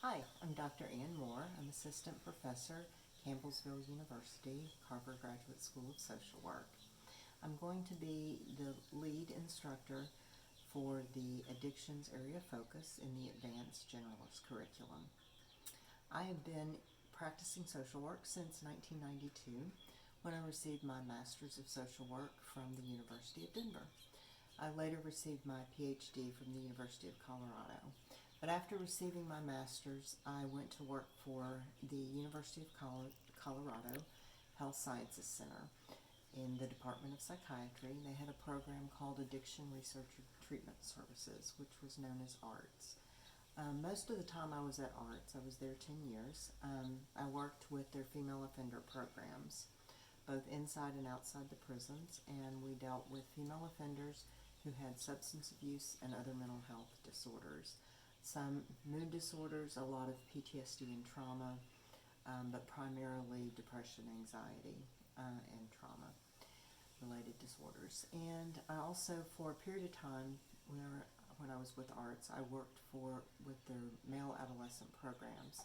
Hi, I'm Dr. Ann Moore. I'm Assistant Professor, Campbellsville University, Carver Graduate School of Social Work. I'm going to be the lead instructor for the Addictions Area Focus in the Advanced Generalist Curriculum. I have been practicing social work since 1992 when I received my Master's of Social Work from the University of Denver. I later received my PhD from the University of Colorado. But after receiving my master's, I went to work for the University of Colorado Health Sciences Center in the Department of Psychiatry. They had a program called Addiction Research and Treatment Services, which was known as ARTS. Most of the time I was at ARTS. I was there 10 years. I worked with their female offender programs, both inside and outside the prisons, and we dealt with female offenders who had substance abuse and other mental health disorders. Some mood disorders, a lot of PTSD and trauma, but primarily depression, anxiety, and trauma related disorders. And I also, for a period of time, when I was with ARTS, I worked with their male adolescent programs.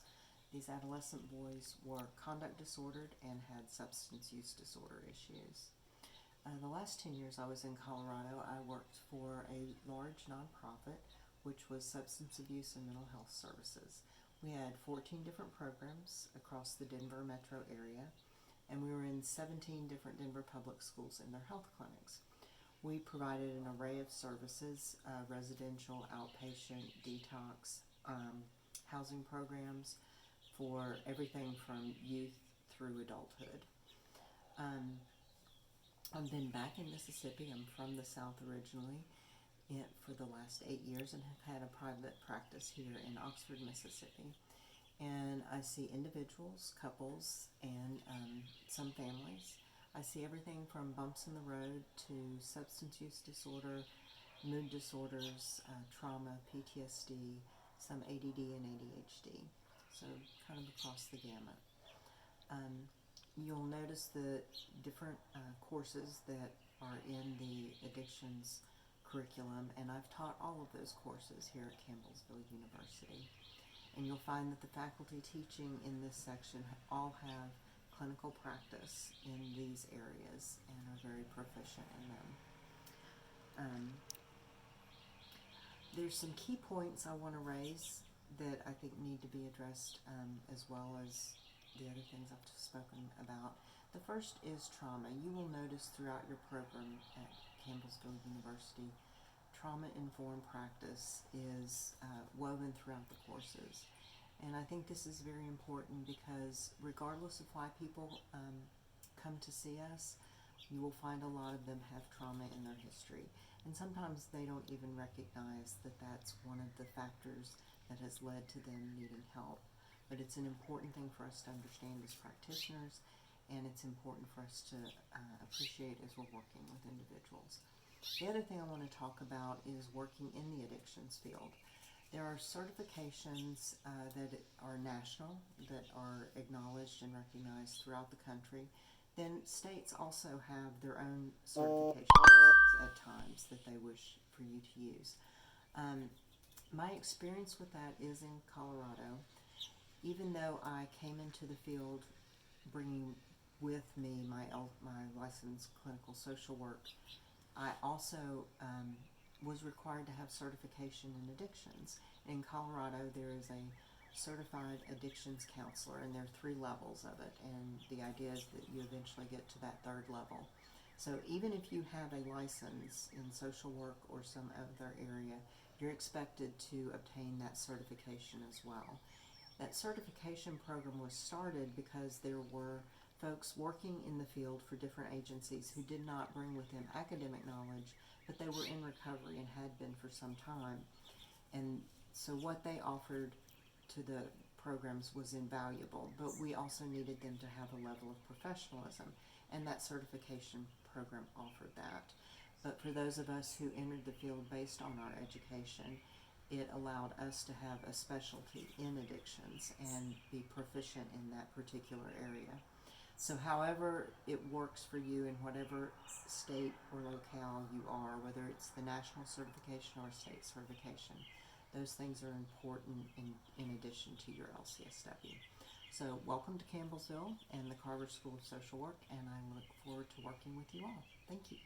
These adolescent boys were conduct disordered and had substance use disorder issues. The last 10 years I was in Colorado, I worked for a large nonprofit, which was Substance Abuse and Mental Health Services. We had 14 different programs across the Denver metro area, and we were in 17 different Denver public schools in their health clinics. We provided an array of services, residential, outpatient, detox, housing programs for everything from youth through adulthood. I've been back in Mississippi. I'm from the South originally for the last 8 years and have had a private practice here in Oxford, Mississippi. And I see individuals, couples, and some families. I see everything from bumps in the road to substance use disorder, mood disorders, trauma, PTSD, some ADD and ADHD. So kind of across the gamut. You'll notice the different courses that are in the addictions curriculum, and I've taught all of those courses here at Campbellsville University. And you'll find that the faculty teaching in this section all have clinical practice in these areas and are very proficient in them. There's some key points I want to raise that I think need to be addressed, as well as the other things I've spoken about. The first is trauma. You will notice throughout your program at Campbellsville University, trauma-informed practice is woven throughout the courses. And I think this is very important because regardless of why people come to see us, you will find a lot of them have trauma in their history. And sometimes they don't even recognize that that's one of the factors that has led to them needing help. But it's an important thing for us to understand as practitioners, and it's important for us to appreciate as we're working with individuals. The other thing I want to talk about is working in the addictions field. There are certifications that are national, that are acknowledged and recognized throughout the country. Then states also have their own certifications at times that they wish for you to use. My experience with that is in Colorado. Even though I came into the field bringing with me my licensed clinical social work, I also was required to have certification in addictions. In Colorado, there is a certified addictions counselor, and there are 3 levels of it, and the idea is that you eventually get to that 3rd level. So even if you have a license in social work or some other area, you're expected to obtain that certification as well. That certification program was started because there were folks working in the field for different agencies who did not bring with them academic knowledge, but they were in recovery and had been for some time. And so what they offered to the programs was invaluable, but we also needed them to have a level of professionalism, and that certification program offered that. But for those of us who entered the field based on our education, it allowed us to have a specialty in addictions and be proficient in that particular area. So however it works for you in whatever state or locale you are, whether it's the national certification or state certification, Those things are important in addition to your LCSW. So welcome to Campbellsville and the Carver School of Social Work, and I look forward to working with you all. Thank you.